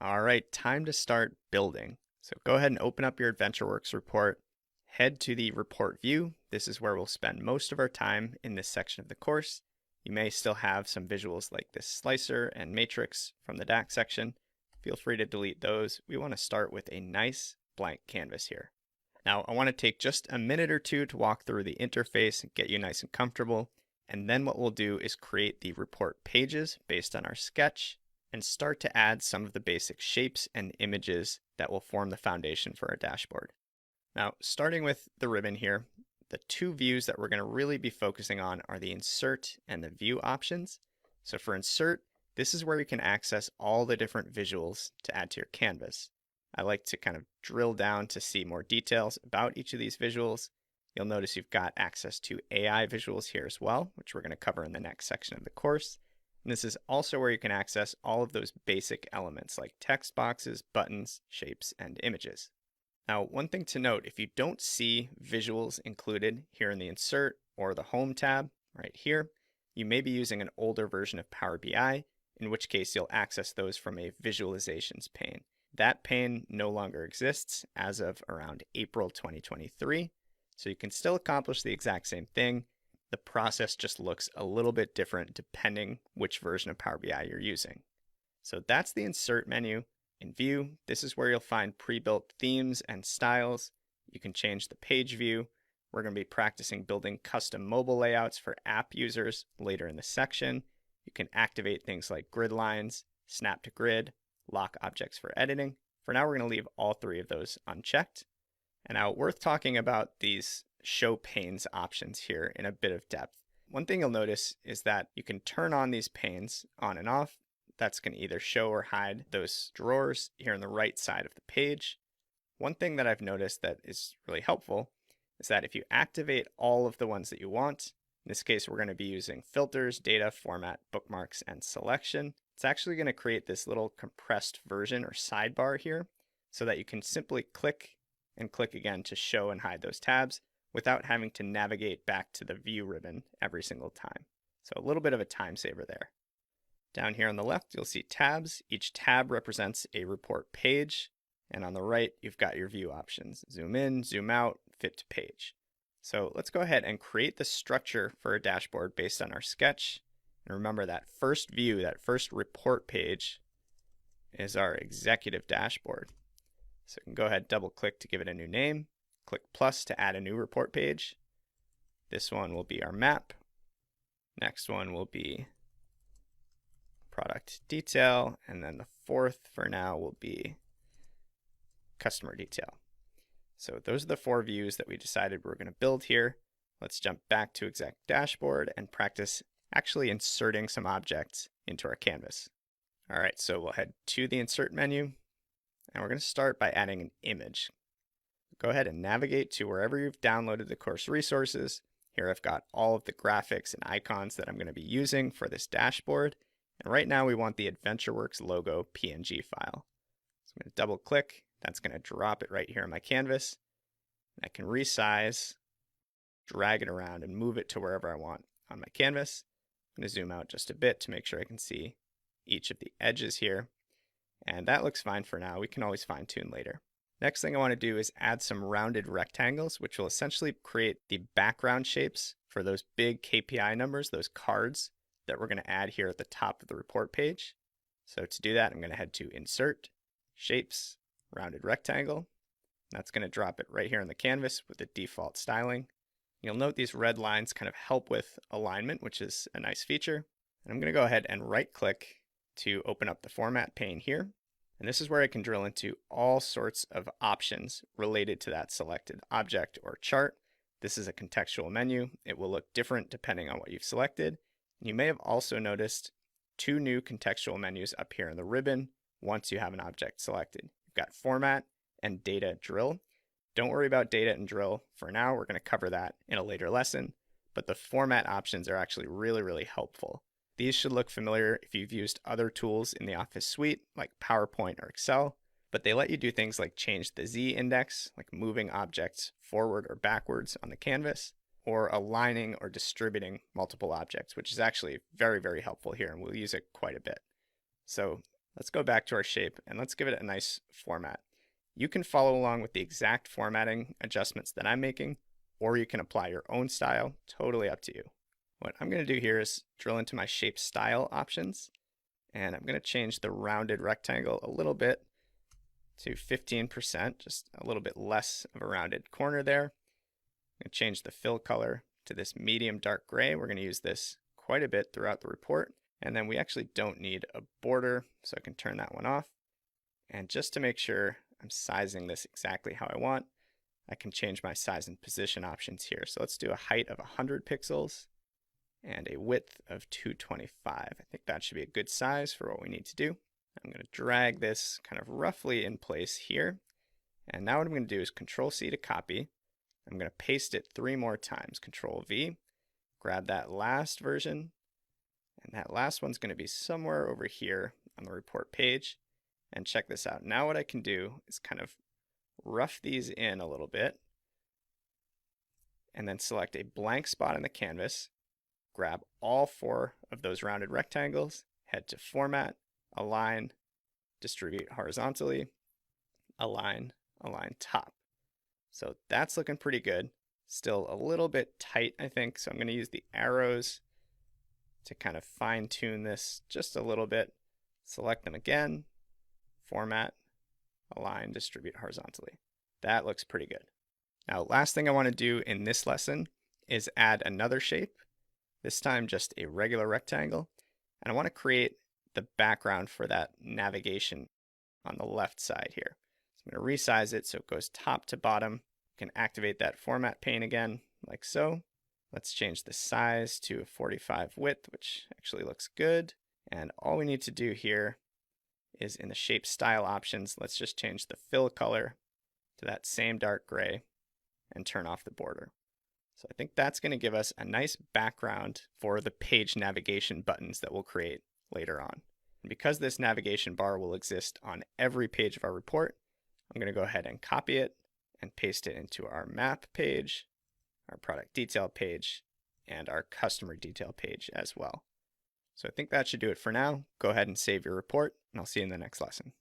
All right, time to start building. So go ahead and open up your AdventureWorks report. Head to the report view. This is where we'll spend most of our time in this section of the course. You may still have some visuals like this slicer and matrix from the DAX section. Feel free to delete those. We want to start with a nice blank canvas here. Now, I want to take just a minute or two to walk through the interface and get you nice and comfortable. And then what we'll do is create the report pages based on our sketch and start to add some of the basic shapes and images that will form the foundation for our dashboard. Now, starting with the ribbon here, the two views that we're going to really be focusing on are the insert and the view options. So for insert, this is where you can access all the different visuals to add to your canvas. I like to kind of drill down to see more details about each of these visuals. You'll notice you've got access to AI visuals here as well, which we're going to cover in the next section of the course. And this is also where you can access all of those basic elements like text boxes, buttons, shapes, and images. Now, one thing to note, if you don't see visuals included here in the Insert or the Home tab right here, you may be using an older version of Power BI, in which case you'll access those from a Visualizations pane. That pane no longer exists as of around April 2023, so you can still accomplish the exact same thing. The process just looks a little bit different depending which version of Power BI you're using. So that's the Insert menu. In View, this is where you'll find pre-built themes and styles. You can change the page view. We're going to be practicing building custom mobile layouts for app users later in the section. You can activate things like grid lines, snap to grid, lock objects for editing. For now, we're going to leave all three of those unchecked. And now, worth talking about these show panes options here in a bit of depth. One thing you'll notice is that you can turn on these panes on and off. That's going to either show or hide those drawers here on the right side of the page. One thing that I've noticed that is really helpful is that if you activate all of the ones that you want, in this case we're going to be using filters, data, format, bookmarks, and selection, it's actually going to create this little compressed version or sidebar here so that you can simply click and click again to show and hide those tabs without having to navigate back to the view ribbon every single time. So a little bit of a time saver there. Down here on the left, you'll see tabs. Each tab represents a report page. And on the right, you've got your view options. Zoom in, zoom out, fit to page. So let's go ahead and create the structure for a dashboard based on our sketch. And remember that first view, that first report page is our executive dashboard. So you can go ahead, double click to give it a new name. Click plus to add a new report page. This one will be our map. Next one will be product detail, and then the fourth for now will be customer detail. So those are the four views that we decided we're going to build here. Let's jump back to exec dashboard and practice actually inserting some objects into our canvas. All right, so we'll head to the insert menu, and we're going to start by adding an image. Go ahead and navigate to wherever you've downloaded the course resources. Here I've got all of the graphics and icons that I'm going to be using for this dashboard. And right now we want the AdventureWorks logo PNG file. So I'm going to double click. That's going to drop it right here on my canvas. I can resize, drag it around, and move it to wherever I want on my canvas. I'm going to zoom out just a bit to make sure I can see each of the edges here. And that looks fine for now. We can always fine tune later. Next thing I want to do is add some rounded rectangles, which will essentially create the background shapes for those big KPI numbers, those cards that we're going to add here at the top of the report page. So to do that, I'm going to head to Insert, Shapes, Rounded Rectangle. That's going to drop it right here on the canvas with the default styling. You'll note these red lines kind of help with alignment, which is a nice feature. And I'm going to go ahead and right click to open up the format pane here. And this is where I can drill into all sorts of options related to that selected object or chart. This is a contextual menu. It will look different depending on what you've selected. You may have also noticed two new contextual menus up here in the ribbon once you have an object selected. You've got Format and Data Drill. Don't worry about Data and Drill for now. We're going to cover that in a later lesson. But the format options are actually really helpful. These should look familiar if you've used other tools in the Office suite like PowerPoint or Excel, but they let you do things like change the Z index, like moving objects forward or backwards on the canvas, or aligning or distributing multiple objects, which is actually very helpful here, and we'll use it quite a bit. So Let's go back to our shape and let's give it a nice format. You can follow along with the exact formatting adjustments that I'm making, or you can apply your own style, totally up to you. What I'm going to do here is drill into my shape style options, and I'm going to change the rounded rectangle a little bit to 15%, just a little bit less of a rounded corner there. I'm going to change the fill color to this medium dark gray. We're going to use this quite a bit throughout the report. And then we actually don't need a border, so I can turn that one off. And just to make sure I'm sizing this exactly how I want, I can change my size and position options here. So let's do a height of 100 pixels and a width of 225. I think that should be a good size for what we need to do. I'm going to drag this kind of roughly in place here. And now what I'm going to do is Control C to copy. I'm going to paste it 3 more times. Control V, grab that last version, and that last one's going to be somewhere over here on the report page. And check this out. Now what I can do is kind of rough these in a little bit, and then select a blank spot on the canvas, grab all 4 of those rounded rectangles, head to Format, Align, Distribute Horizontally, Align, Align Top. So that's looking pretty good. Still a little bit tight, I think, so I'm going to use the arrows to kind of fine tune this just a little bit. Select them again, Format, Align, Distribute Horizontally. That looks pretty good. Now, last thing I want to do in this lesson is add another shape, this time just a regular rectangle, and I want to create the background for that navigation on the left side here. So I'm going to resize it so it goes top to bottom. You can activate that format pane again, like so. Let's change the size to 45 width, which actually looks good. And all we need to do here is in the shape style options, let's just change the fill color to that same dark gray and turn off the border. So I think that's going to give us a nice background for the page navigation buttons that we'll create later on. And because this navigation bar will exist on every page of our report, I'm going to go ahead and copy it and paste it into our map page, our product detail page, and our customer detail page as well. So I think that should do it for now. Go ahead and save your report, and I'll see you in the next lesson.